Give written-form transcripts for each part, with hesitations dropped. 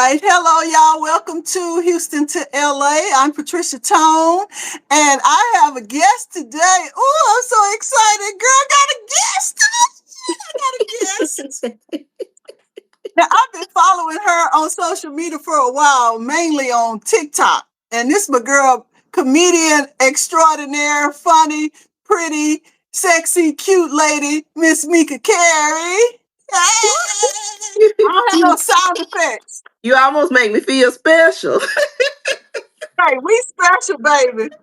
right. Hello, y'all. Welcome to Houston to LA. I'm Patricia Tone, and I have a guest today. Oh, I'm so excited. Girl, got a guest. I got a guest. Now, I've been following her on social media for a while, mainly on TikTok. And this is my girl, comedian extraordinaire, funny, pretty, sexy, cute lady, Miss Mika Carey. Hey! I don't have no sound effects. You almost make me feel special. Hey, we special, baby.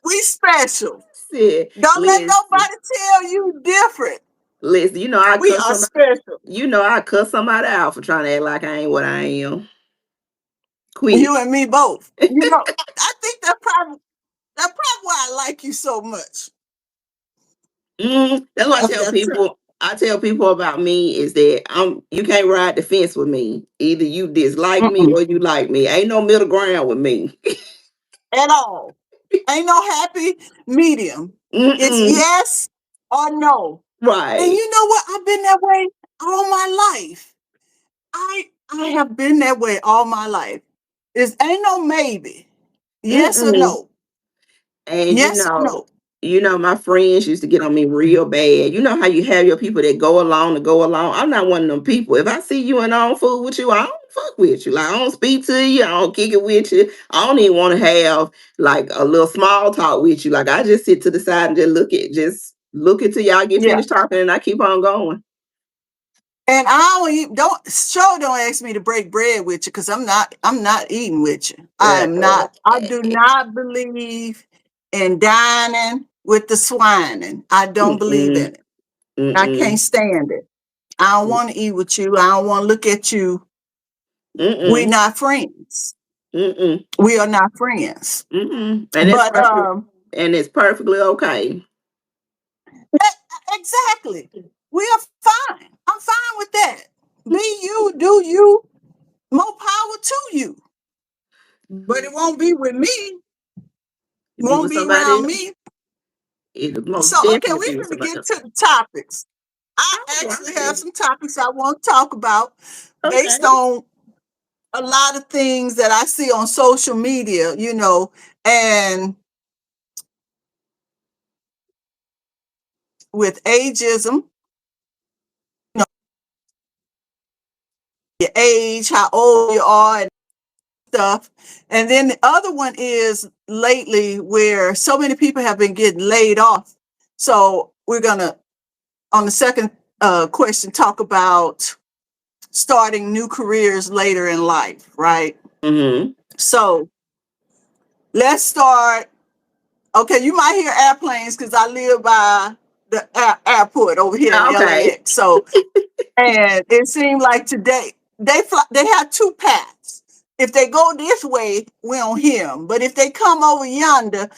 We special. Shit. Don't let Listen, nobody tell you different. listen. We are special. I cuss somebody out for trying to act like I ain't what I am. Quit. You and me both. I think that's probably why I like you so much. That's what I tell That's true. people. I tell people about me is that you can't ride the fence with me. Either you dislike me Mm-mm. or you like me. Ain't no middle ground with me. At all. Ain't no happy medium. It's Mm-mm. yes or no. And Right. you know what? I've been that way all my life. I have been that way all my life. It's ain't no maybe. Yes or Mm-mm. no. And Yes or no. my friends used to get on me real bad. You know how you have your people that go along to go along. I'm not one of them people. If I see you and I don't fool with you, I don't fuck with you. Like I don't speak to you, I don't kick it with you. I don't even want to have like a little small talk with you. Like I just sit to the side and just look until y'all get Yeah. finished talking and I keep on going. And I don't ask me to break bread with you because I'm not eating with you. I am not. I do not believe in dining with the swining. I don't believe Mm-mm, in it. I can't mm-mm, stand it. I don't want to eat with you. I don't want to look at you. We're mm-mm, not friends. mm-mm, We are not friends. mm-mm. And it's But perfect and it's perfectly okay. exactly. We are fine. I'm fine with that. Be you, do you, more power to you. But it won't be with me. To be Won't with be somebody around else. me. It'll So, most okay, definitely we're be with going to somebody get else. to the topics. I All actually have right. some topics I want to talk about based Okay. on a lot of things that I see on social media, and with ageism, your age, how old you are, and stuff. And then the other one is lately where so many people have been getting laid off. So we're going to, on the second question, talk about starting new careers later in life, right? Mm-hmm. So let's start. Okay, you might hear airplanes because I live by the airport over here in Okay. LAX. So, and it seemed like today they have two paths. If they go this way, we don't hear them. But if they come over yonder,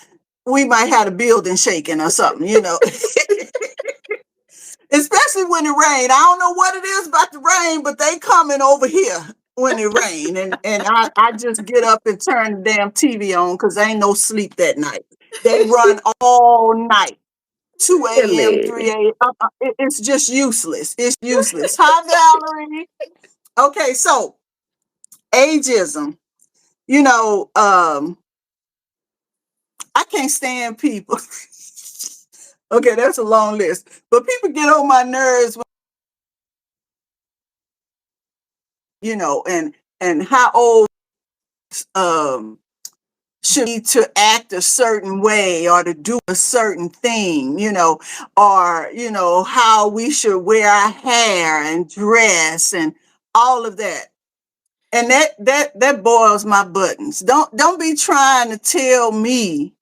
we might have a building shaking or something. Especially when it rain. I don't know what it is about the rain, but they coming over here when it rain. And I just get up and turn the damn TV on because ain't no sleep that night. They run all night. 2 a.m., Really? 3 a.m. It's just useless. It's useless. Hi, Valerie. Okay, so ageism. You know, I can't stand people. Okay, that's a long list. But people get on my nerves, and how old um should be to act a certain way or to do a certain thing, or how we should wear our hair and dress and all of that. And that boils my buttons. Don't be trying to tell me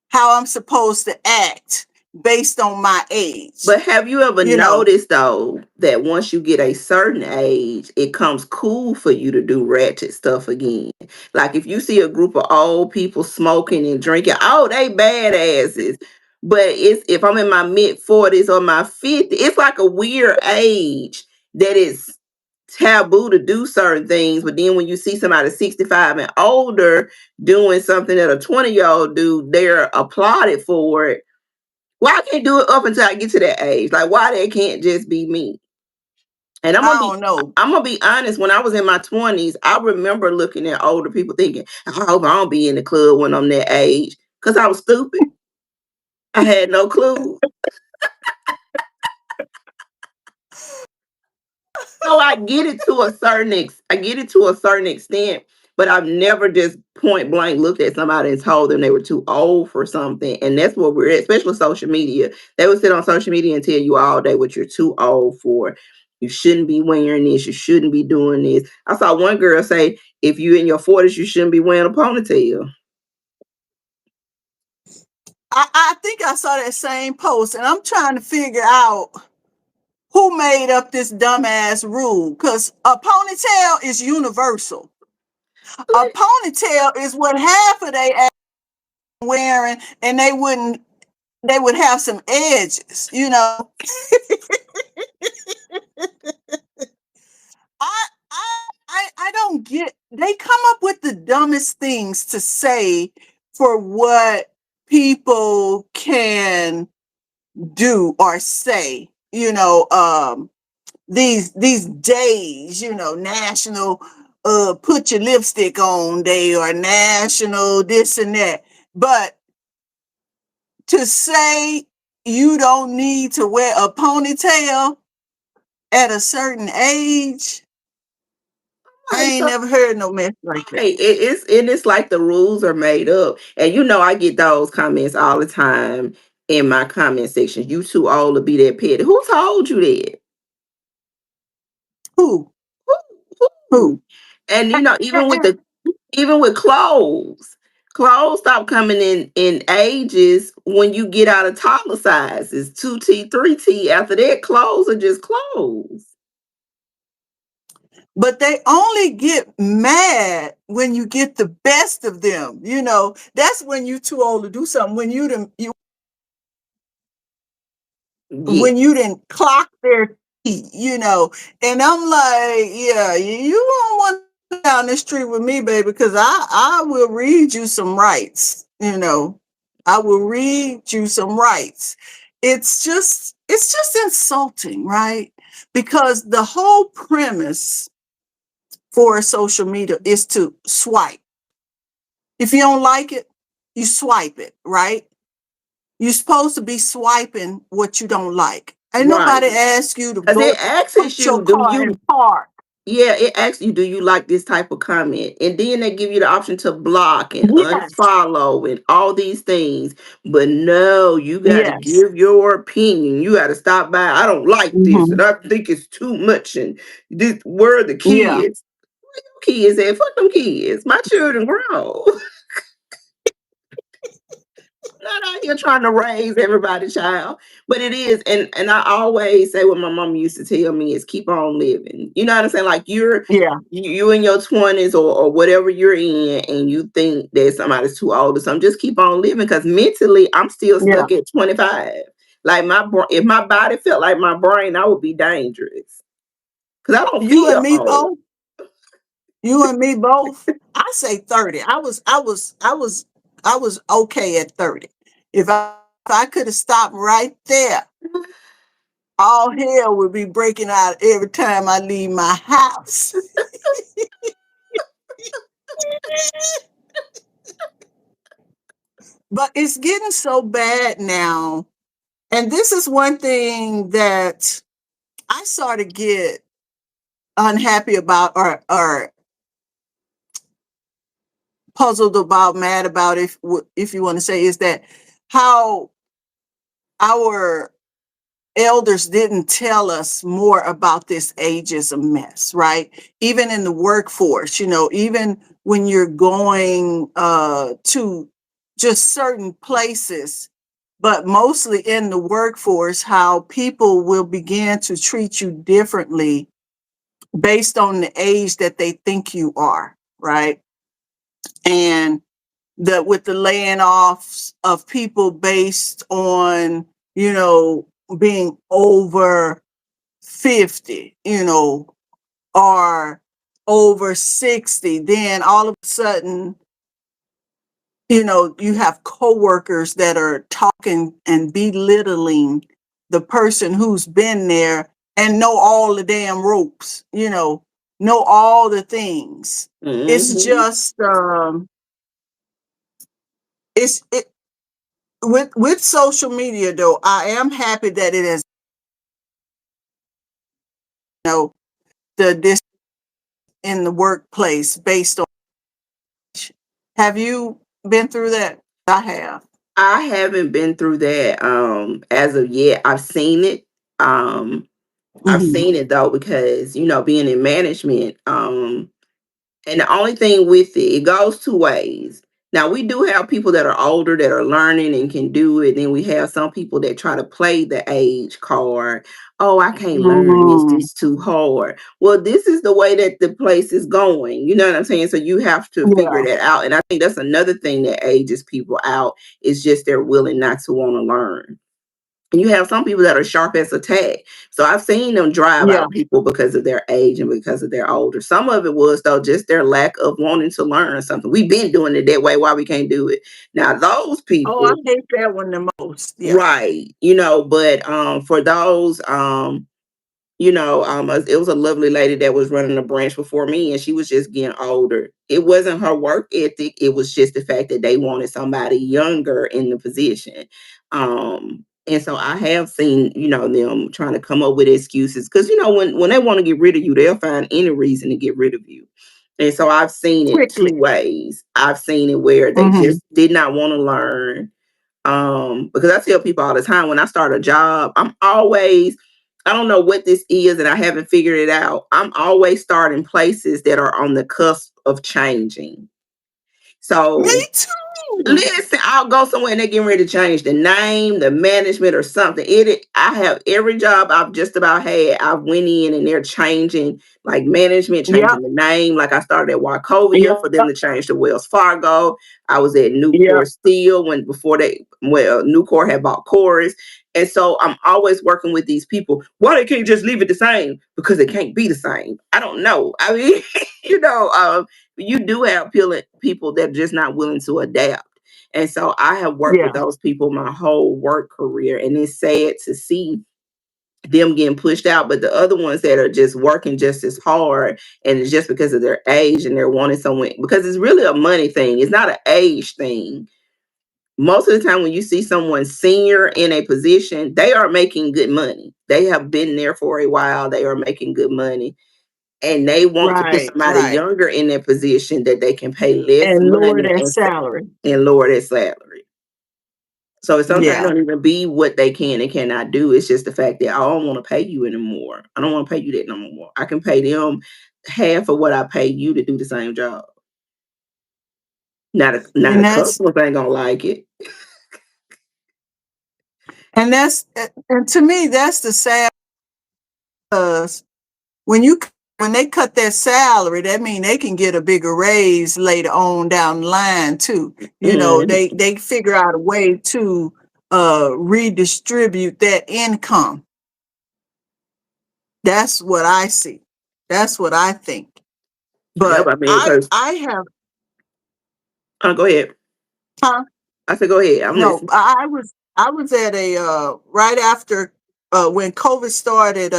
how I'm supposed to act based on my age. But have you ever You know, noticed though that once you get a certain age, it comes cool for you to do ratchet stuff again? Like if you see a group of old people smoking and drinking, oh, they badasses. But it's if I'm in my mid 40s or my 50s, it's like a weird age that is taboo to do certain things. But then when you see somebody 65 and older doing something that a 20-year old do, they're applauded for it. Why I can't do it up until I get to that age? Like why they can't just be me? And I don't know. I'm gonna be honest. When I was in my 20s, I remember looking at older people thinking, "I hope I don't be in the club when I'm that age," because I was stupid. I had no clue. So I get it to a certain extent, but I've never just point blank looked at somebody and told them they were too old for something. And that's what we're at, especially social media. They would sit on social media and tell you all day what you're too old for. You shouldn't be wearing this. You shouldn't be doing this. I saw one girl say, if you're in your 40s, you shouldn't be wearing a ponytail. I think I saw that same post, and I'm trying to figure out who made up this dumbass rule, because a ponytail is universal. A ponytail is what half of they wearing, and they would have some edges, you know. I I don't get, they come up with the dumbest things to say for what people can do or say, you know. These days, you know, national put your lipstick on day, or national this and that. But to say you don't need to wear a ponytail at a certain age, I Like, ain't so never heard no mess like that. right. It's like the rules are made up. And I get those comments all the time in my comment section. You too old to be that petty. Who told you that? Who? Who? Who? Who? And And even with clothes, clothes stop coming in ages when you get out of toddler sizes, 2T, 3T. After that, clothes are just clothes. but they only get mad when you get the best of them. You know, that's when you too old to do something. Yeah. When you didn't clock their teeth, you know. And I'm like, yeah, you won't want to down this street with me, baby, because I will read you some rights, you know. I will read you some rights. It's just insulting, right? Because the whole premise for social media is to swipe. If you don't like it, you swipe it, right? You're supposed to be swiping what you don't like. Ain't Right. nobody ask you to Because go it asks put your you, do car you in park. Yeah, it asks you, do you like this type of comment? And then they give you the option to block and Yes. unfollow and all these things. But no, you got to Yes. give your opinion. You got to stop by. I don't like this, and Hmm. I think it's too much. And this, where are the Yeah. kids? Where your kids at? Fuck them kids. My children grow. Not out here trying to raise everybody's child, but it is. And I always say what my mom used to tell me is keep on living. You know what I'm saying? Like Yeah. you in your 20s or whatever you're in, and you think that somebody's too old or something, just keep on living, because mentally I'm still Yeah. stuck at 25. Like if my body felt like my brain, I would be dangerous because I don't You and feel me old. both. You and me both. I say 30. I was okay at 30. If I could have stopped right there, all hell would be breaking out every time I leave my house. But it's getting so bad now. And this is one thing that I sort of get unhappy about, or puzzled about, mad about, if you want to say, is that how our elders didn't tell us more about this ageism mess, right? Even in the workforce, you know, even when you're going to just certain places, but mostly in the workforce, how people will begin to treat you differently based on the age that they think you are, right? And with the laying offs of people based on, you know, being over 50, you know, or over 60, then all of a sudden, you know, you have coworkers that are talking and belittling the person who's been there and know all the damn ropes, know all the things. It's Mm-hmm. just it's it with social media though. I am happy that it has this in the workplace based on. Have you been through that? I have. I haven't been through that as of yet. I've seen it. I've Mhm. seen it though because being in management, and the only thing with it, it goes two ways. Now we do have people that are older that are learning and can do it. Then we have some people that try to play the age card. Oh, I can't learn this. Mm, It's too hard. Well, this is the way that the place is going. You know what I'm saying? So you have to figure yeah, that out. And I think that's another thing that ages people out is just they're willing not to want to learn. And you have some people that are sharp as a tack. So I've seen them drive yeah. out people because of their age and because of their older. Some of it was though just their lack of wanting to learn something. We've been doing it that way. Why we can't do it? Now those Oh, I people, hate that one the most. Yeah, right? But for those it was a lovely lady that was running the branch before me, and she was just getting older. It wasn't her work ethic; it was just the fact that they wanted somebody younger in the position. And so I have seen, them trying to come up with excuses because when they want to get rid of you, they'll find any reason to get rid of you. And so I've seen it two quickly. ways. I've seen it where they Hmm. just did not want to learn. Because I tell people all the time when I start a job, I don't know what this is and I haven't figured it out. I'm always starting places that are on the cusp of changing. Me So too. listen, I'll go somewhere and they're getting ready to change the name, the management, or something. I have every job I've just about had. I went in and they're changing, like management, Yep, changing the name. Like I started at Wachovia yep, for them to change to Wells Fargo. I was at yep, Nucor Steel Nucor had bought Chorus. And so I'm always working with these people. Why they can't just leave it the same? Because it can't be the same. I don't know. I mean, you do have people that are just not willing to adapt. And so I have worked with yeah. those people my whole work career, and it's sad to see them getting pushed out. But the other ones that are just working just as hard, and it's just because of their age and they're wanting someone, because it's really a money thing, it's not an age thing. Most of the time, when you see someone senior in a position, they are making good money. They have been there for a while, they are making good money. And they want to put Right, somebody right. younger in their position that they can pay less And lower money their and salary. lower their salary. So it sometimes Yeah. don't even be what they can and cannot do. It's just the fact that I don't want to pay you anymore. I don't want to pay you that no more. I can pay them half of what I pay you to do the same job. Now And the that's customers ain't gonna like it. and that's and to me that's the sad because when you when they cut their salary, that means they can get a bigger raise later on down the line too. Mhm. They figure out a way to redistribute that income. That's what I see. That's what I think. Yep, But I mean, because I have go ahead. huh? I said, go ahead. I'm No, listening. I was at a right after when COVID started,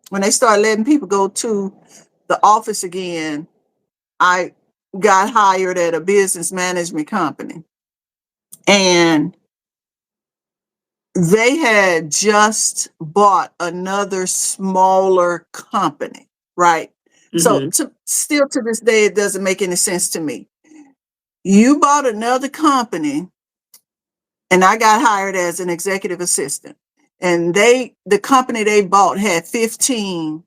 when they started letting people go to the office again. I got hired at a business management company, and they had just bought another smaller company, right? So Hmm. still to this day, it doesn't make any sense to me. You bought another company, and I got hired as an executive assistant. And the company they bought had 15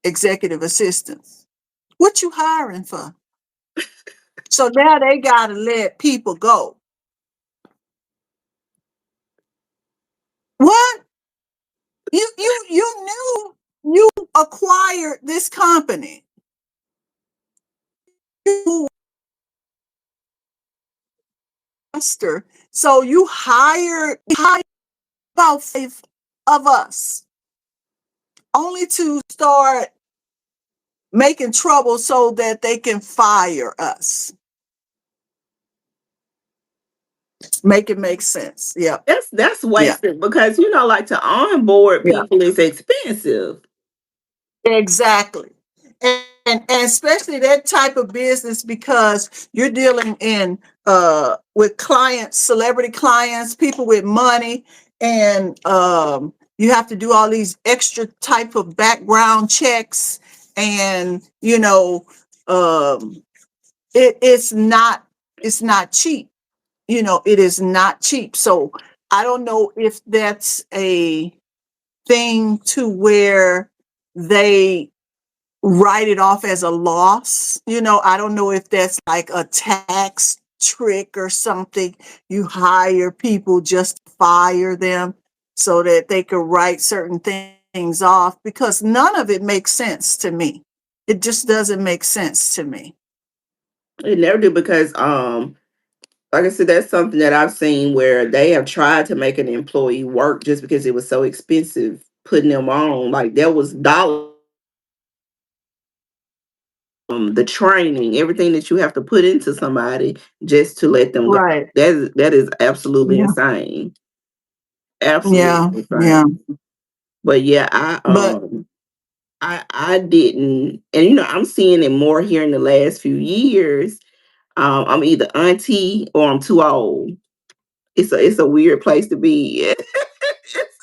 executive assistants. What you hiring for? So now they got to let people go. What? You knew you acquired this company. You master. So you hired about 5 of us only to start making trouble so that they can fire us. Make it make sense. Yeah. That's Yeah. wasted because like to onboard Yeah. people is expensive. Exactly. And especially that type of business because you're dealing in with clients, celebrity clients, people with money, and you have to do all these extra type of background checks, and it's not cheap. It is not cheap. So I don't know if that's a thing to where they write it off as a loss. I don't know if that's like a tax trick or something. You hire people just to fire them so that they could write certain things off, because none of it makes sense to me. It just doesn't make sense to me. It never do because like I said, that's something that I've seen where they have tried to make an employee work just because it was so expensive putting them on. Like there was dollars, the training, everything that you have to put into somebody just to let them go. Right. That is absolutely Yeah. insane. Yeah. Absolutely Yeah. insane. But yeah, I But um I didn't, and I'm seeing it more here in the last few years. I'm either auntie or I'm too old. It's a weird place to be. It's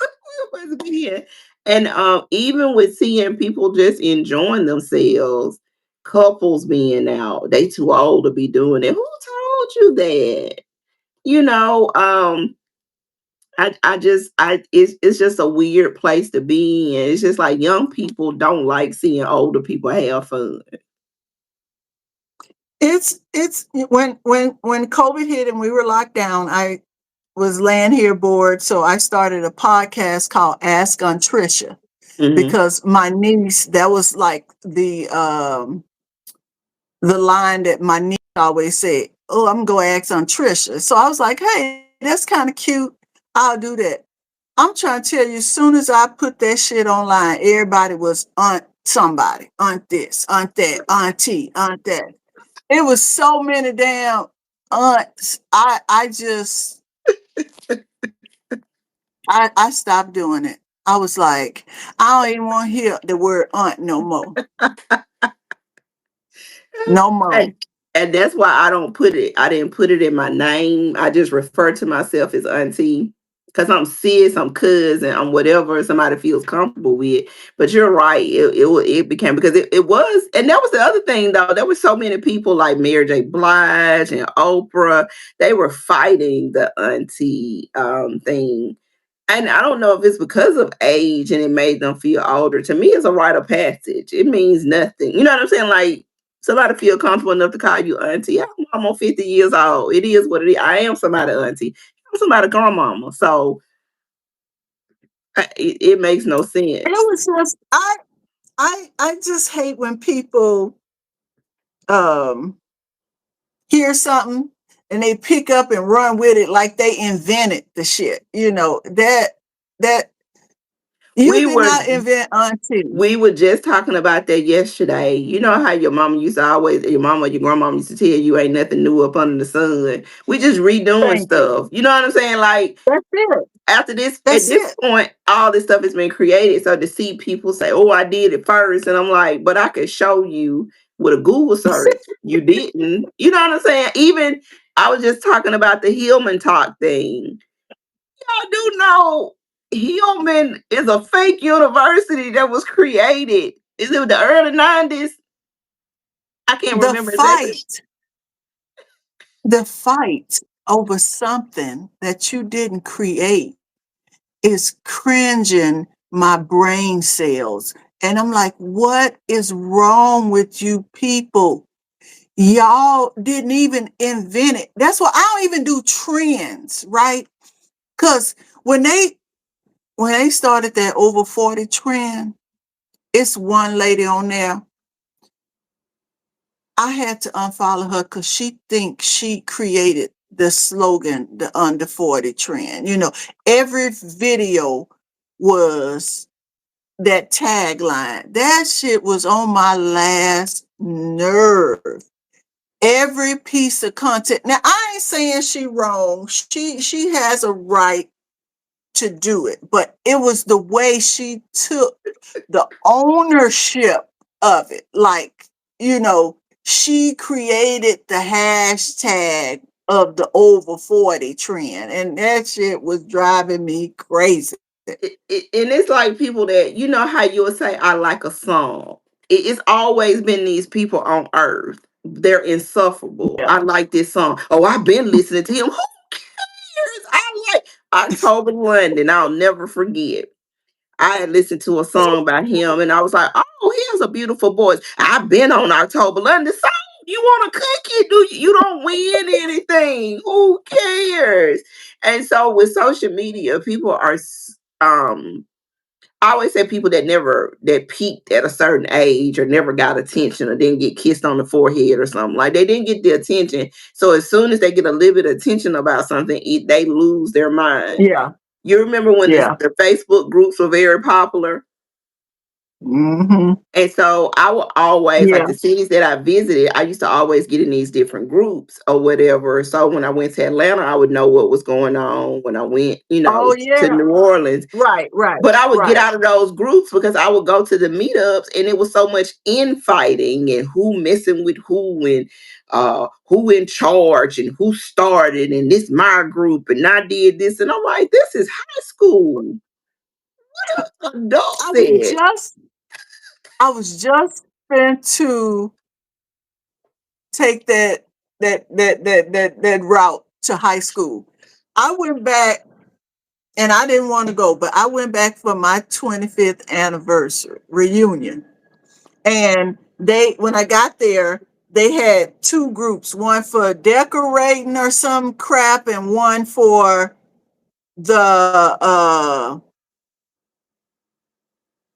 a weird place to be in. And even with seeing people just enjoying themselves, couples being out, they too old to be doing it. Who told you that? You know, it's just a weird place to be in. It's just like young people don't like seeing older people have fun. it's when COVID hit and we were locked down, I was laying here bored, so I started a podcast called Ask on Trisha, Hmm. because my niece, that was like the line that my niece always said, "Oh, I'm gonna ask on Trisha." So I was like, "Hey, that's kind of cute. I'll do that." I'm trying to tell you, as soon as I put that shit online, everybody was aunt somebody, aunt this, aunt that, auntie, aunt that. It was so many damn aunts. I just I stopped doing it. I was like, I don't even want to hear the word aunt no more. No more. And and that's why I didn't put it in my name. I just refer to myself as auntie. Because I'm sis, I'm cousin, I'm whatever somebody feels comfortable with. But you're right. It became because it was, and that was the other thing though. There were so many people like Mary J. Blige and Oprah. They were fighting the auntie thing. And I don't know if it's because of age and it made them feel older. To me, it's a rite of passage. It means nothing. You know what I'm saying? Like somebody feel comfortable enough to call you auntie. I'm almost 50 years old. It is what it is. I am somebody auntie. I'm somebody grandmama. So it makes no It sense. was just I just hate when people um hear something and they pick up and run with it like they invented the shit. That you We did were not invent auntie. we were just talking about that yesterday. You know how your mama used to always, your mama, your grandmama used to tell you ain't nothing new up under the sun. We just redoing Thank you. stuff. You know what I'm saying? Like That's it. after this, at That's this it. point, all this stuff has been created. So to see people say, "Oh, I did it first," and I'm like, "But I could show you with a Google search, you didn't." You know what I'm saying? Even I was just talking about the Hillman Talk thing. I do know Hillman is a fake university that was created. Is it the early 90s? I can't The remember exactly. the fight over something that you didn't create is cringing my brain cells. And I'm like, what is wrong with you people? Y'all didn't even invent it. That's why I don't even do trends, right? Because when they started that over 40 trend, it's one lady on there. I had to unfollow her because she thinks she created the slogan, the under 40 trend. Every video was that tagline. That shit was on my last nerve. every piece of content. Now, I ain't saying she wrong. She has a right to do it, but it was the way she took the ownership of it. Like, she created the hashtag of the over 40 trend, and that shit was driving me crazy. And it's like people that, you know how you would say, I like a song. It's always been these people on earth. They're insufferable. Yeah. I like this song. Oh, I've been listening to him. Who cares? I like October London. I'll never forget. I had listened to a song by him and I was like, oh, he has a beautiful voice. I've been on October London. So you want a cookie? You don't win anything. Who cares? And so with social media, people are I always say people that peaked at a certain age or never got attention or didn't get kissed on the forehead or something. Like they didn't get the attention. So as soon as they get a little bit of attention about something, they lose their mind. Yeah. You remember when Yeah. the Facebook groups were very popular? Mm-hmm. And so I would always, like Yeah. the cities that I visited, I used to always get in these different groups or whatever. So when I went to Atlanta, I would know what was going on. When I went, Oh to yeah. New Orleans, Right. but I would get Right. out of those groups because I would go to the meetups and it was so much infighting and who messing with who and who in charge and who started and this my group and I did this. And I'm like, this is high school. What an adult said. I was just going to take that route to high school. I went back and I didn't want to go, but I went back for my 25th anniversary reunion. And when I got there, they had two groups, one for decorating or some crap and one for the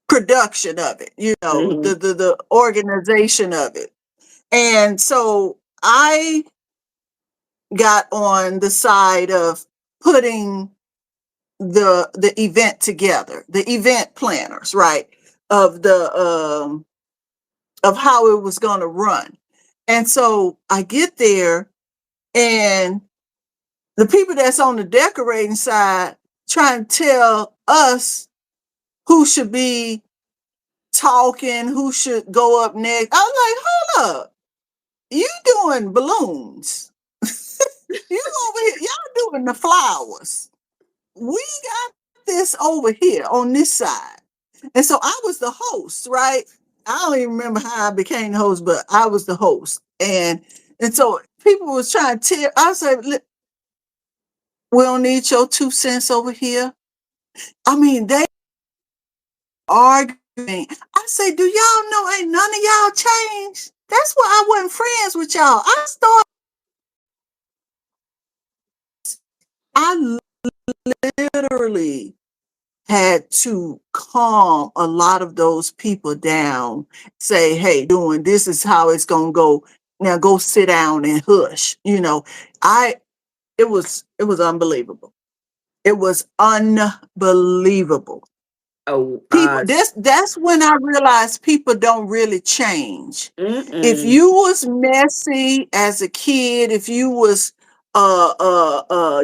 production of it, Mm-hmm. the organization of it. And so I got on the side of putting the event together, the event planners, right? Of the of how it was going to run. And so I get there and the people that's on the decorating side trying to tell us who should be talking, who should go up next. I was like, hold up. You doing balloons. You over here, y'all doing the flowers. We got this over here on this side. And so I was the host, right? I don't even remember how I became the host, but I was the host. And so people was trying to tell, I said, we don't need your 2 cents over here. I mean, they arguing. I say, do y'all know ain't none of y'all changed? That's why I wasn't friends with y'all. I literally had to calm a lot of those people down, say, hey, doing this is how it's gonna go. Now go sit down and hush. It was unbelievable. It was unbelievable. Oh, People, that's when I realized people don't really change. If mm-mm. you was messy as a kid, if you was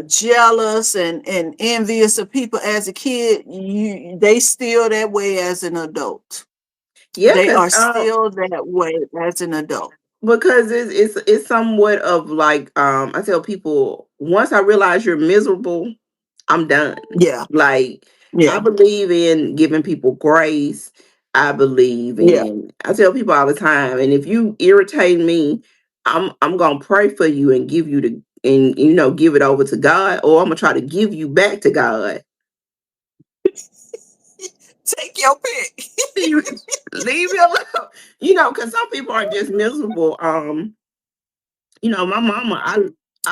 jealous and envious of people as a kid, they still that way as an adult. Yeah, They because are still that way as an adult. because it's somewhat of like I tell people once I realize you're miserable, I'm done. Yeah, Like I yeah, believe in giving people grace. yeah. I tell people all the time, and if you irritate me, I'm gonna pray for you and give you the and give it over to God, or I'm gonna try to give you back to God. Take your pick. Leave it alone. Because some people are just miserable. My mama, I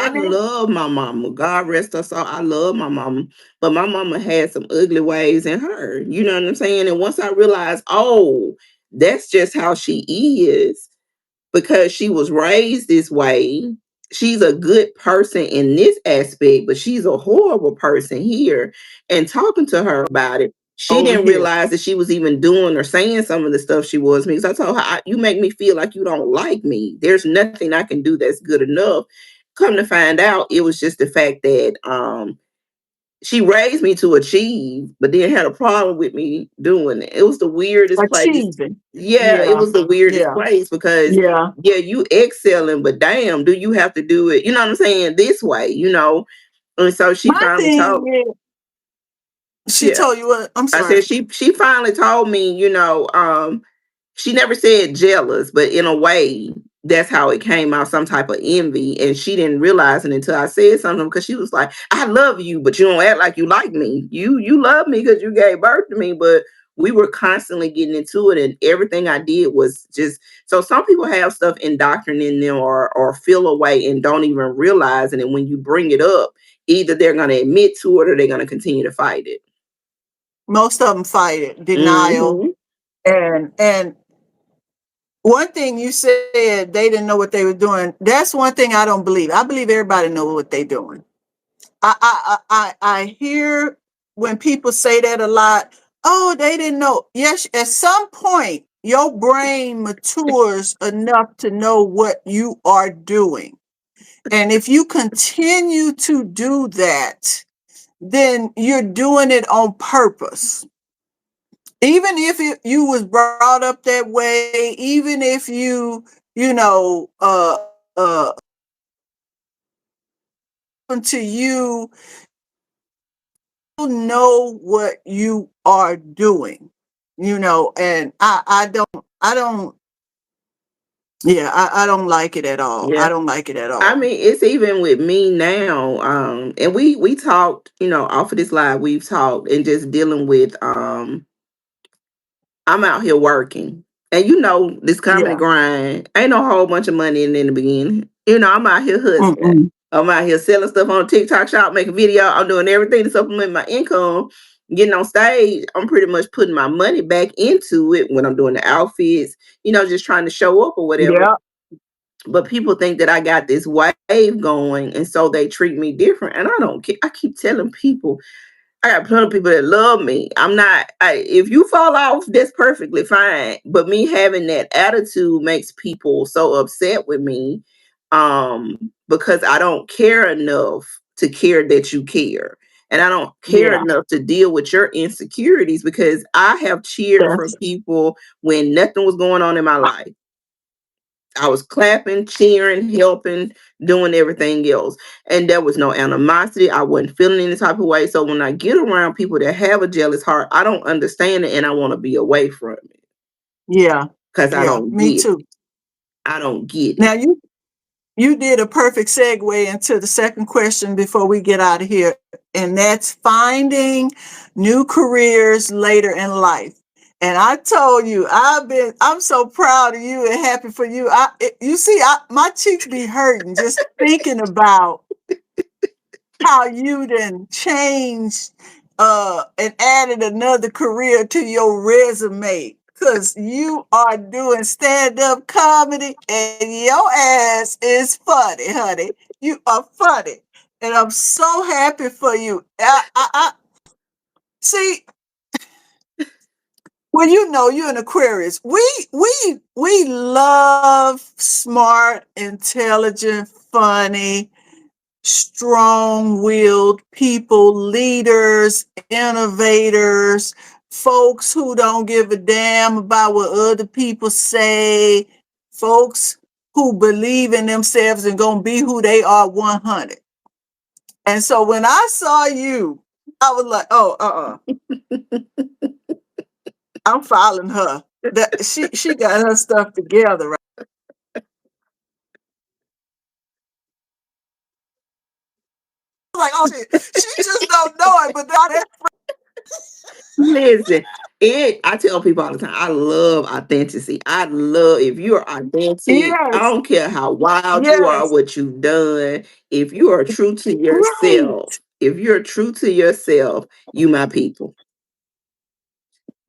And then, love my mama. God rest her soul. I love my mama. But my mama had some ugly ways in her. You know what I'm saying? And once I realized, oh, that's just how she is because she was raised this way. She's a good person in this aspect, but she's a horrible person here. And talking to her about it, She over didn't here. realize that she was even doing or saying some of the stuff she was me. So I told her, "You make me feel like you don't like me. There's nothing I can do that's good enough." Come to find out, it was just the fact that she raised me to achieve, but then had a problem with me doing it. It was the weirdest place. Achieving. Yeah, it Yeah. was the weirdest Yeah. place because Yeah. yeah, you excelling, but damn, do you have to do it? You know what I'm saying? This way, you know. And so she My finally thing told. is, she Yeah, told you what? I'm I sorry. said she finally told me, you know, she never said jealous, but in a way, that's how it came out, some type of envy. And she didn't realize it until I said something because she was like, I love you, but you don't act like you like me. You love me because you gave birth to me, but we were constantly getting into it, and everything I did was just so some people have stuff indoctrinated in them or feel away and don't even realize it. And when you bring it up, either they're gonna admit to it or they're gonna continue to fight it. Most of them fight it, denial, Hmm. and one thing you said they didn't know what they were doing. That's one thing I don't believe. I believe everybody knows what they're doing. I hear when people say that a lot. Oh, they didn't know. Yes, at some point your brain matures enough to know what you are doing, and if you continue to do that, then you're doing it on purpose. Even if you was brought up that way, even if you know to you know what you are doing, you know, and I don't yeah, I don't like it at all. I Yeah. don't like it at I all. mean, it's even with me now. And we talked, you know, off of this live, we've talked and just dealing with I'm out here working. And you know, this comedy Yeah. grind ain't no whole bunch of money in the beginning. You know, I'm out here hustling. Mm-mm. I'm out here selling stuff on TikTok shop, making video. I'm doing everything to supplement my income. Getting on stage, I'm pretty much putting my money back into it when I'm doing the outfits, you know, just trying to show up or whatever. Yeah. But people think that I got this wave going, and so they treat me different. And I don't care. I keep telling people, I got plenty of people that love me. I'm not. If you fall off, that's perfectly fine. But me having that attitude makes people so upset with me, because I don't care enough to care that you care. And I don't care Yeah. enough to deal with your insecurities because I have cheered for That's people when nothing was going on in my life. I was clapping, cheering, helping, doing everything else. And there was no animosity. I wasn't feeling any type of way. So when I get around people that have a jealous heart, I don't understand it and I want to be away from it yeah. because I Yeah. don't Me get it. too. I don't get Now it. you did a perfect segue into the second question before we get out of here, and that's finding new careers later in life. And I told you, I'm so proud of you and happy for you. You see, my cheeks be hurting just thinking about how you then changed and added another career to your resume. Cause you are doing stand-up comedy and your ass is funny, honey. You are funny. And I'm so happy for you. I see, well, you know, you're an Aquarius. We love smart, intelligent, funny, strong-willed people, leaders, innovators, folks who don't give a damn about what other people say, folks who believe in themselves and gonna be who they are 100. And so when I saw you, I was like, oh, I'm following her. That she got her stuff together, right? Like, oh shit, she just don't know it, but that Listen, I tell people all the time, I love authenticity. I love if you're authentic, I yes, don't care how wild you are, yes, what you've done. If you are true to right. yourself, if you're true to yourself, you my people.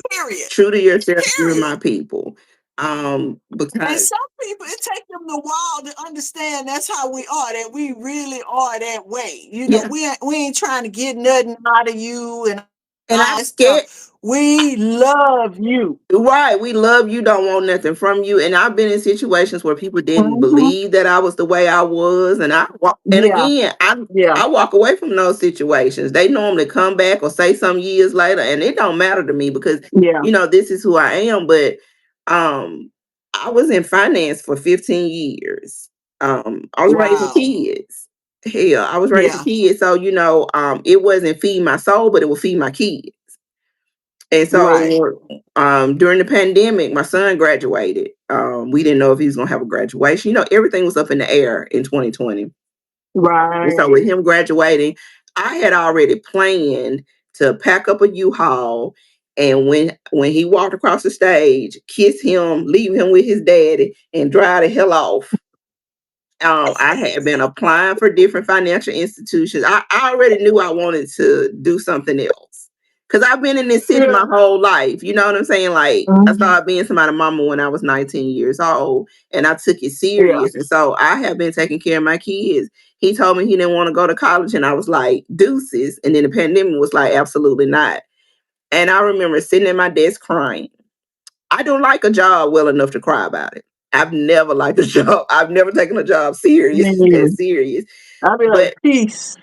Period. True to yourself, you're Period. my people. And Because some people, it takes them a while to understand that's how we are, that we really are that way. You know, yeah, we ain't trying to get nothing out of you. And And I Tell get we love you. right. We love you, don't want nothing from you. And I've been in situations where people didn't Hmm. believe that I was the way I was. And and Yeah, again, yeah, I walk away from those situations. They normally come back or say some years later, and it don't matter to me because yeah. this is who I am. But um I was in finance for 15 years. I was raising Wow. kids. Hell, I was raising Yeah. kids. So, it wasn't feed my soul, but it would feed my kids. And Right. so during the pandemic, my son graduated. We didn't know if he was going to have a graduation. Everything was up in the air in 2020. And so Right. with him graduating, I had already planned to pack up a U-Haul. And when he walked across the stage, kiss him, leave him with his daddy, and drive the hell off. I had been applying for different financial institutions. I already knew I wanted to do something else because I've been in this city Yeah. my whole life. You know what I'm saying? Like I Mhm. started being somebody's mama when I was 19 years old, and I took it Yeah. serious. And so I have been taking care of my kids. He told me he didn't want to go to college, and I was like, deuces. And then the pandemic was like, absolutely not. And I remember sitting at my desk crying. I don't like a job well enough to cry about it. I've never liked a job. I've never taken a job serious Me neither. as serious. I'll be like, But peace.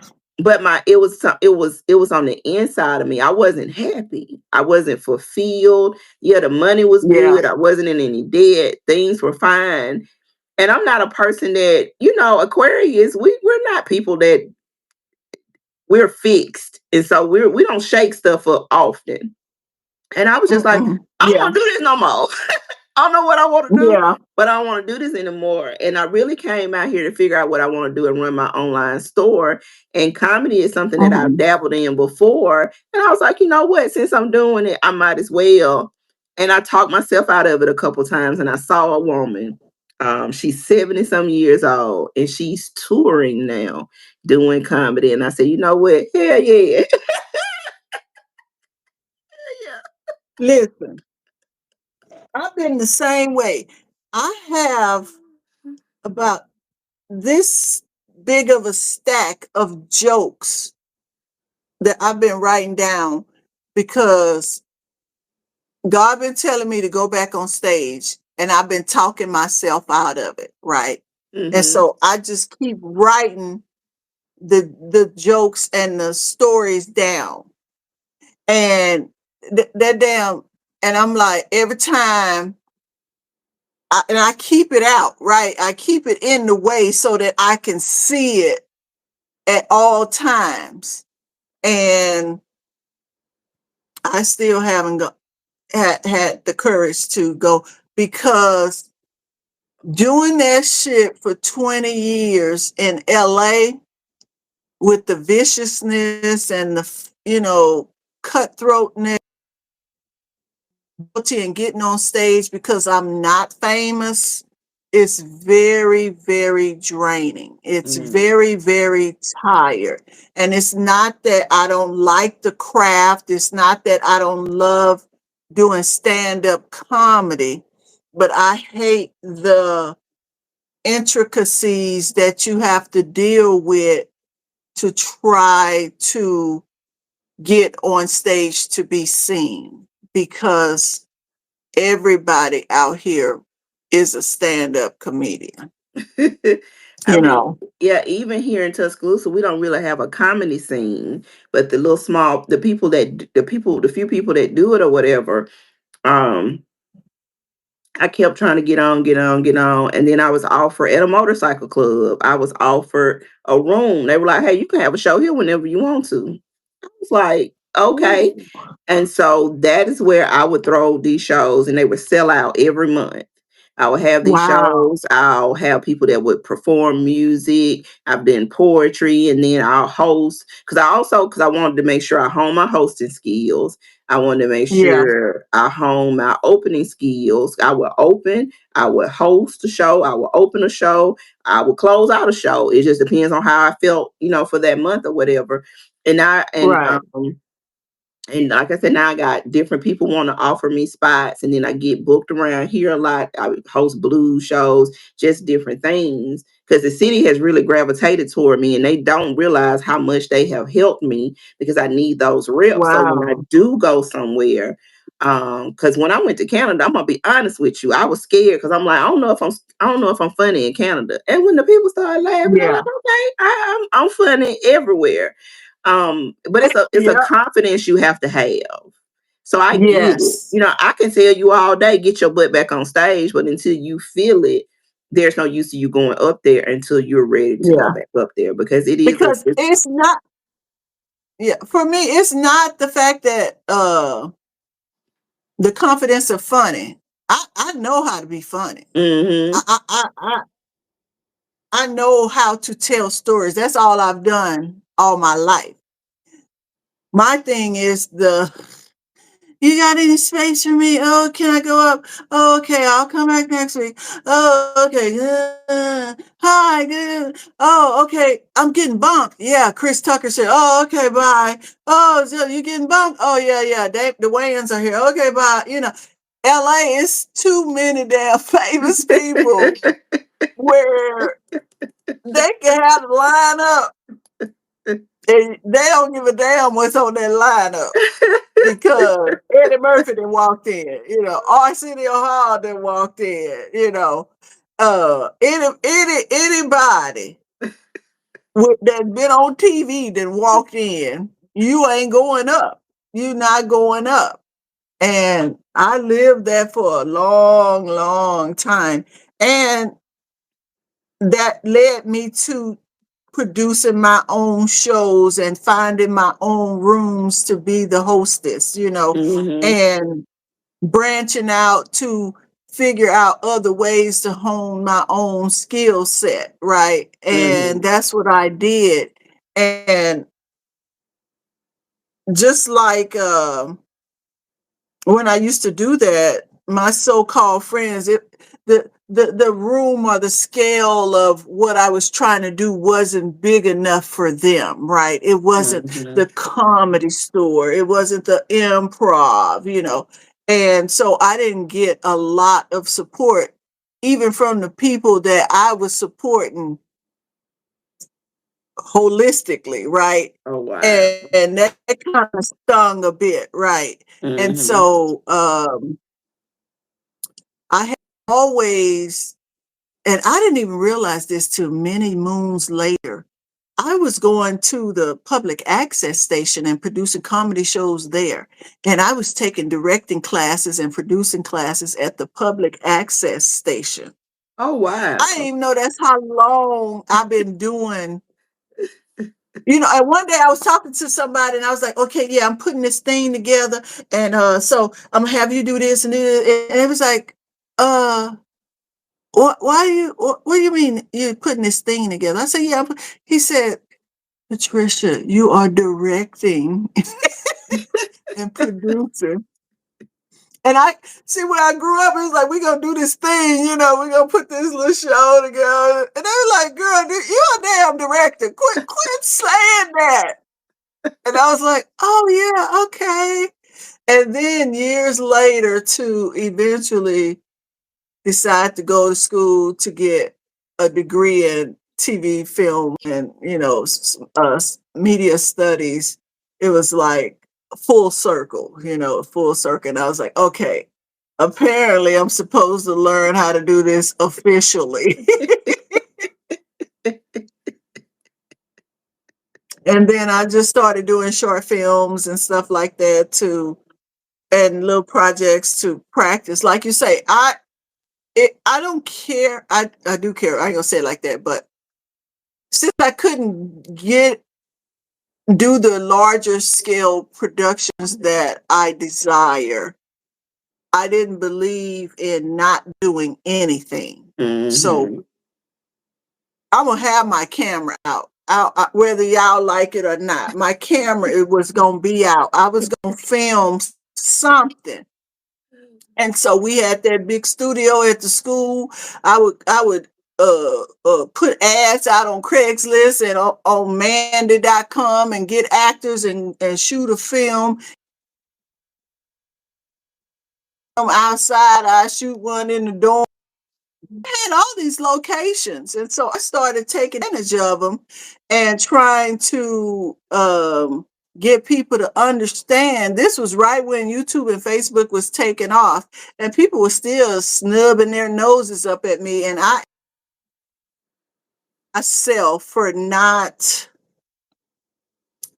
it was on the inside of me. I wasn't happy. I wasn't fulfilled. Yeah, the money was Yeah. good. I wasn't in any debt. Things were fine. And I'm not a person that, Aquarius, we're not people that we're fixed. And so we don't shake stuff up often. And I was just like, Mm-mm. I don't Yeah. want to do this no more. I don't know what I want to do, Yeah. but I don't want to do this anymore. And I really came out here to figure out what I want to do and run my online store. And comedy is something that I've Hmm. dabbled in before. And I was like, you know what? Since I'm doing it, I might as well. And I talked myself out of it a couple times. And I saw a woman. She's 70 some years old, and she's touring now doing comedy. And I said, you know what? Hell yeah. Yeah. Listen, I've been the same way. I have about this big of a stack of jokes that I've been writing down because God been telling me to go back on stage and I've been talking myself out of it, right? And Mm-hmm. so I just keep writing the jokes and the stories down. And that damn, and I'm like, every time and I keep it out, right? I keep it in the way so that I can see it at all times. And I still haven't had the courage to go because doing that shit for 20 years in LA with the viciousness and the, cutthroatness and getting on stage because I'm not famous is very, very draining. It's Mm. very, very tired. And it's not that I don't like the craft. It's not that I don't love doing stand-up comedy, but I hate the intricacies that you have to deal with to try to get on stage to be seen because everybody out here is a stand-up comedian, I you mean, know. yeah, even here in Tuscaloosa, we don't really have a comedy scene, but the few people that do it or whatever, um, I kept trying to get on, get on, get on. And then I was offered at a motorcycle club. I was offered a room. They were like, hey, you can have a show here whenever you want to. I was like, okay. Ooh. And so that is where I would throw these shows and they would sell out every month. I would have these Wow. shows. I'll have people that would perform music. I've done poetry and then I'll host because I wanted to make sure I hone my hosting skills. I wanted to make Yeah, sure I hone my opening skills. I would host a show, I would open a show, I would close out a show. It just depends on how I felt, for that month or whatever. And I and right. And like I said, now I got different people want to offer me spots, and then I get booked around here a lot. I would host blues shows, just different things. Because the city has really gravitated toward me, and they don't realize how much they have helped me because I need those reps. So when I Wow. do go somewhere, because when I went to Canada, I'm gonna be honest with you, I was scared because I'm like, I don't know if I'm funny in Canada. And when the people started laughing, I'm Yeah. like, okay, I'm funny everywhere. But it's a Yeah. confidence you have to have. So I get it. Yes. You know, I can tell you all day, get your butt back on stage, but until you feel it, there's no use to you going up there until you're ready to go Yeah. back up there because it is Because it's not, yeah, for me, it's not the fact that the confidence of funny. I know how to be funny. mm-hmm. I know how to tell stories. That's all I've done all my life. My thing is you got any space for me? Oh, can I go up? Oh, okay, I'll come back next week. Oh, okay. Hi, good. Oh, okay. I'm getting bumped. Yeah, Chris Tucker said, oh, okay, bye. Oh, so you getting bumped? Oh, yeah. The Wayans are here. Okay, bye. LA is too many damn famous people where they can have the lineup and they don't give a damn what's on that lineup because Eddie Murphy then walked in, Arsenio Hall then walked in, anybody that been on TV then walked in, you ain't going up. You not going up. And I lived that for a long, long time. And that led me to producing my own shows and finding my own rooms to be the hostess, mm-hmm. and branching out to figure out other ways to hone my own skill set, right? And Mm-hmm. that's what I did. And just like when I used to do that, my so-called friends, the room or the scale of what I was trying to do wasn't big enough for them, right? It wasn't Mm-hmm. the comedy store, it wasn't the improv, And so I didn't get a lot of support, even from the people that I was supporting holistically, right? Oh wow. And that kind of stung a bit, right? And Mm-hmm. so I had always, and I didn't even realize this till many moons later. I was going to the public access station and producing comedy shows there. And I was taking directing classes and producing classes at the public access station. Oh I wow. didn't even know that's how long I've been doing. And one day I was talking to somebody and I was like, okay, yeah, I'm putting this thing together. And so I'm gonna have you do this and this. And it was like, what do you mean you're putting this thing together? I said, yeah. He said, Patricia, you are directing and producing. And I see when I grew up, it was like, we're going to do this thing, we're going to put this little show together. And they were like, girl, you're a damn director. Quit saying that. And I was like, oh, yeah, okay. And then years later, to eventually decide to go to school to get a degree in TV, film, and media studies. It was like full circle, full circle. And I was like, okay, apparently I'm supposed to learn how to do this officially. And then I just started doing short films and stuff like that too, and little projects to practice. Like you say, I don't care. I do care. I ain't gonna say it like that, but since I couldn't do the larger scale productions that I desire, I didn't believe in not doing anything. Mm-hmm. So I'm gonna have my camera out. Whether y'all like it or not, my camera it was gonna be out. I was gonna film something. And so we had that big studio at the school. I would put ads out on Craigslist and on Mandy.com and get actors and shoot a film. outside. I shoot one in the dorm. I had all these locations, and so I started taking advantage of them and trying to get people to understand. This was right when YouTube and Facebook was taking off, and people were still snubbing their noses up at me, and I myself for not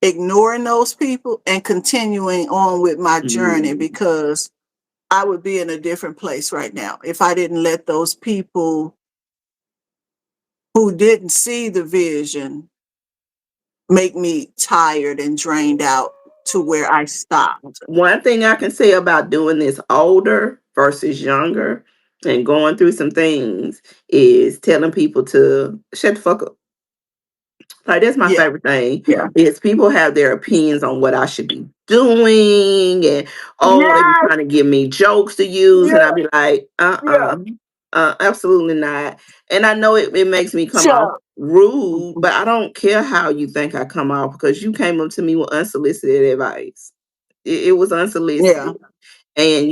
ignoring those people and continuing on with my journey, because I would be in a different place right now if I didn't let those people who didn't see the vision make me tired and drained out to where I stopped. One thing I can say about doing this older versus younger and going through some things is telling people to shut the fuck up. Like, that's my Yeah, favorite thing. yeah, Is people have their opinions on what I should be doing, and they be yeah, trying to give me jokes to use, and I yeah, be like, yeah. absolutely not. And I know it makes me come off Sure. rude, but I don't care how you think I come off, because you came up to me with unsolicited advice. It was Yeah. unsolicited, and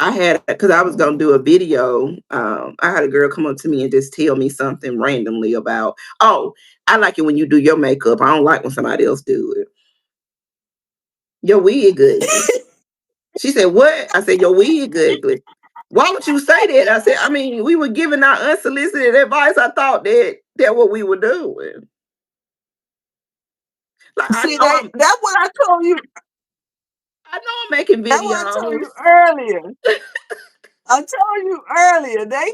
I had, because I was gonna do a video. I had a girl come up to me and just tell me something randomly about, oh, I like it when you do your makeup. I don't like when somebody else do it. Your wig ugly. She said, what? I said, your wig ugly. Why would you say that? I said, I mean, we were giving our unsolicited advice. I thought that what we were doing. Like, See, that's what I told you. I know I'm making That's what I told videos. you earlier. I told you earlier, they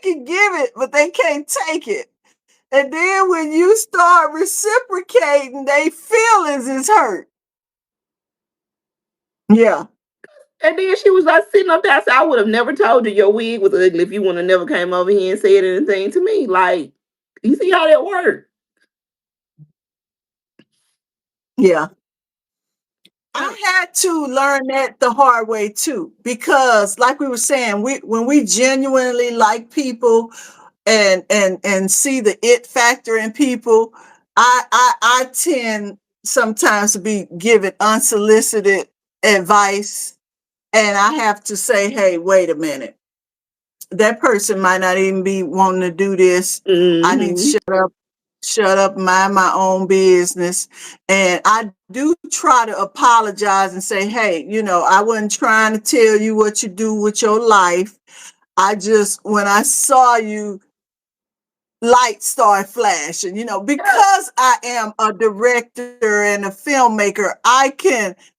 can give it, but they can't take it. And then when you start reciprocating, they feelings is hurt. Yeah. And then she was like sitting up there. I said, I would have never told you your wig was ugly if you would have never came over here and said anything to me. Like, you see how that works? Yeah. I had to learn that the hard way too, because like we were saying, when we genuinely like people and see the it factor in people, I tend sometimes to be given unsolicited advice, and I have to say, hey, wait a minute. That person might not even be wanting to do this. I need to Mm-hmm. shut up, mind my own business. And I do try to apologize and say, hey, I wasn't trying to tell you what you do with your life. I just, when I saw you, lights start flashing, because I am a director and a filmmaker,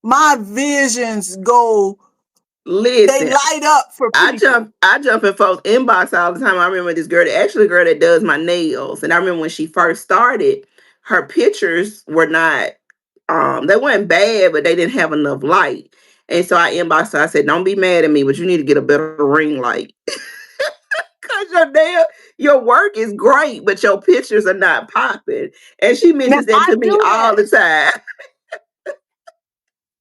my visions go, they Listen, light up for people. I jump in folks' inbox all the time. I remember this girl, actually a girl that does my nails. And I remember when she first started, her pictures were not they weren't bad, but they didn't have enough light. And so I inboxed her. I said, don't be mad at me, but you need to get a better ring light. Cause your work is great, but your pictures are not popping. And she Now, mentions that I to me do all that. the time.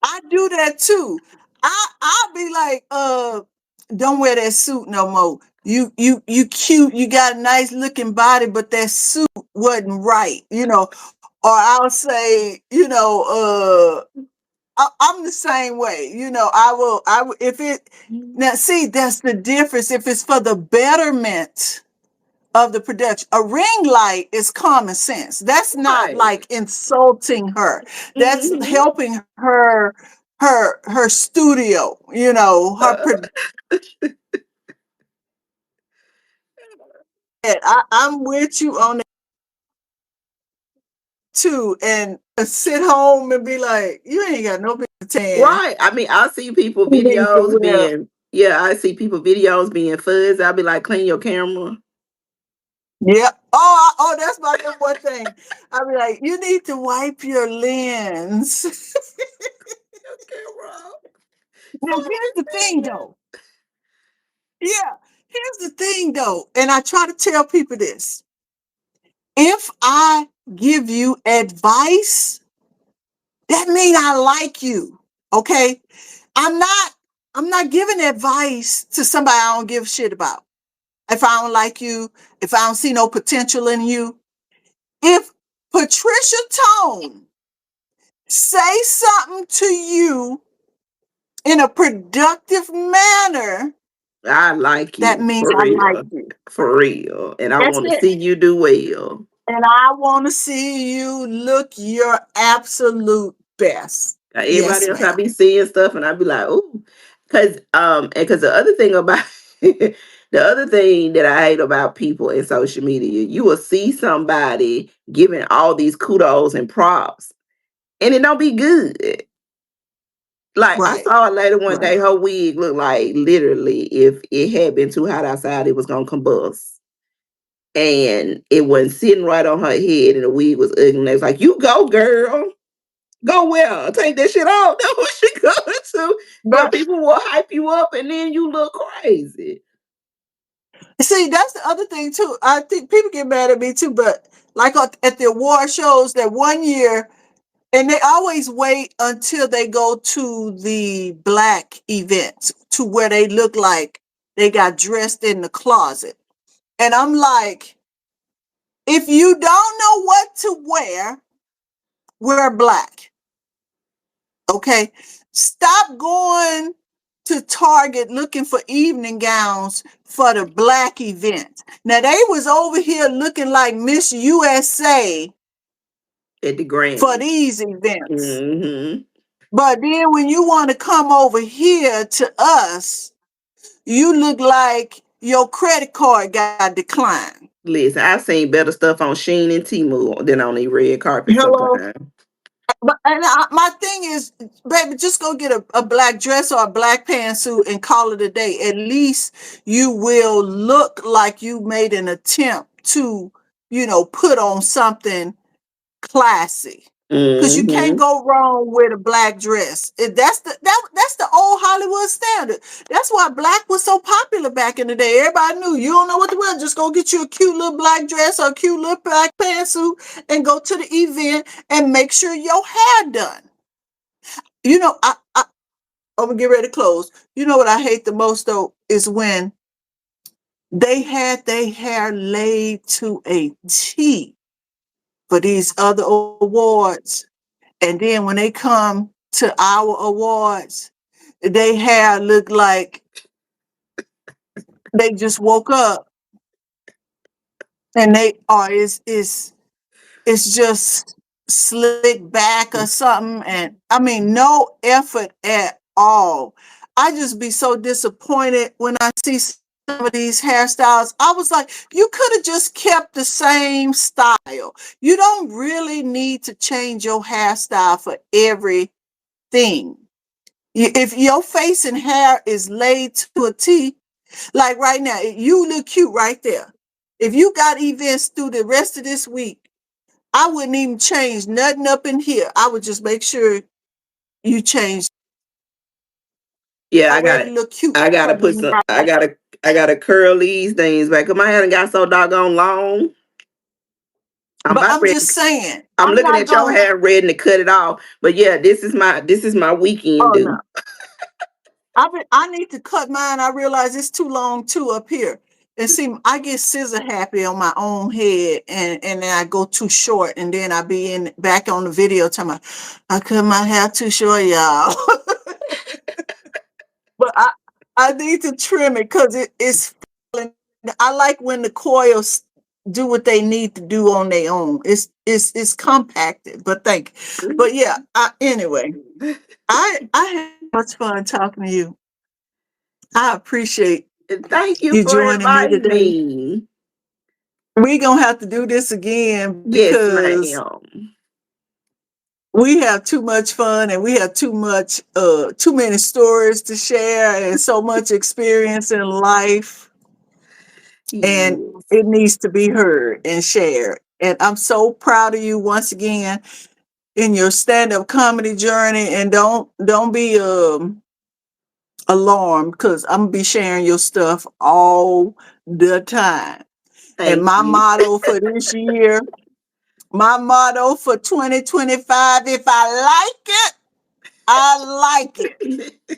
I do that too. I'll be like, don't wear that suit no more. You cute, you got a nice looking body, but that suit wasn't right, Or I'll say, I'm the same way, I will, if it, now see, that's the difference. If it's for the betterment of the production, a ring light is common sense. That's not Right. like insulting her. That's Mm-hmm. helping her studio, her I'm with you on it too. And sit home and be like, you ain't got no business tan. Right. I mean, I see people You need to videos wear. being, I see people videos being fuzz. I'll be like, clean your camera. Yep. That's my number one thing. I'll be like, you need to wipe your lens. Your camera. Now here's the thing though. Yeah. Here's the thing though. And I try to tell people this. If I give you advice, that means I like you. Okay. I'm not giving advice to somebody I don't give a shit about. If I don't like you, if I don't see no potential in you. If Patricia Tone say something to you in a productive manner, I like that you means for I like real. you. For real. And I That's want to it. see you do well. And I want to see you look your absolute best. Everybody Yes, else, I ma'am. be seeing stuff and I be like, ooh. Cause the other thing about the other thing that I hate about people in social media, you will see somebody giving all these kudos and props and it don't be good. Like I Right, saw a lady one right. day, her wig looked like literally if it had been too hot outside, it was gonna combust. And it wasn't sitting right on her head, and the wig was ugly. And they was like, "You go, girl, go well, take that shit off." That's what she going to. But But people will hype you up, and then you look crazy. see, that's the other thing too. I think people get mad at me too, but like at the award shows that one year, and they always wait until they go to the black events to where they look like they got dressed in the closet. And I'm like, if you don't know what to wear black. Okay. Stop going to Target looking for evening gowns for the black event. Now they was over here looking like Miss USA At the for Grammys. these events. Hmm. But then when you want to come over here to us, you look like your credit card got declined. Listen, I've seen better stuff on Sheen and Temu than on the red carpet Hello. sometimes. But my thing is, baby, just go get a black dress or a black pantsuit and call it a day. At least you will look like you made an attempt to, put on something classy. Because you can't Hmm. go wrong with a black dress. That's the old Hollywood standard. That's why black was so popular back in the day. Everybody knew you don't know what to wear. Just go get you a cute little black dress or a cute little black pantsuit and go to the event and make sure your hair done. I'm gonna get ready to close. You know what I hate the most though is when they had their hair laid to a T for these other awards. And then when they come to our awards, they hair look like they just woke up and they are it's just slick back or something. And I mean no effort at all. I just be so disappointed when I see some of these hairstyles. I was like, you could have just kept the same style. You don't really need to change your hairstyle for everything. If your face and hair is laid to a T, like right now, you look cute right there. If you got events through the rest of this week, I wouldn't even change nothing up in here. I would just make sure you change. Yeah, Already look cute I gotta coming put in some. right now. I gotta curl these things back. Cause my hair done got so doggone long. I'm But about I'm ready. just saying, I'm I'm looking not at your going. hair ready to cut it off. But yeah, this is my weekend Oh no, do. I need to cut mine. I realize it's too long too up here. And see, I get scissor happy on my own head, and then I go too short, and then I be in back on the video talking about, I cut my hair too short, y'all. But I need to trim it because it's falling. I like when the coils do what they need to do on their own. It's compacted, but but yeah, anyway, I had much fun talking to you. I appreciate Thank you you for joining me inviting today. me. We gonna have to do this again Yes, because ma'am. we have too much fun and we have too many stories to share and so much experience in life, and Yes. it needs to be heard and shared. And I'm so proud of you once again in your stand-up comedy journey. And don't be alarmed because I'm gonna be sharing your stuff all the time. And Thank you. my motto for 2025, if I like it, I like it.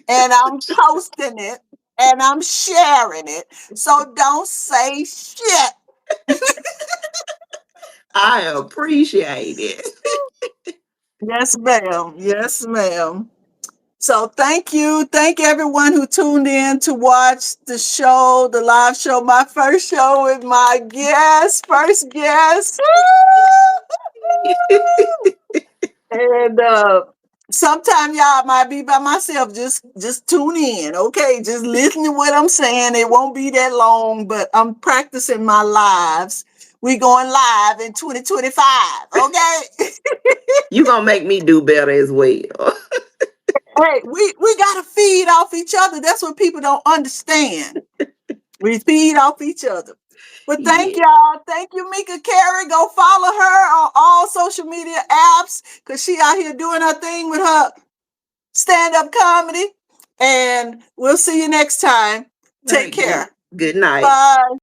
And I'm posting it and I'm sharing it. So don't say shit. I appreciate it. Yes, ma'am. Yes, ma'am. So thank you. Thank everyone who tuned in to watch the show, the live show, my first show with my first guest. And sometime y'all might be by myself. Just tune in, okay? Just listen to what I'm saying. It won't be that long, but I'm practicing my lives. We going live in 2025, okay? You gonna make me do better as well. Hey, we gotta feed off each other. That's what people don't understand. We feed off each other. But thank Yeah. y'all. Thank you, Mika Carey. Go follow her on all social media apps because she out here doing her thing with her stand-up comedy. And we'll see you next time. Take care. Good night. Bye.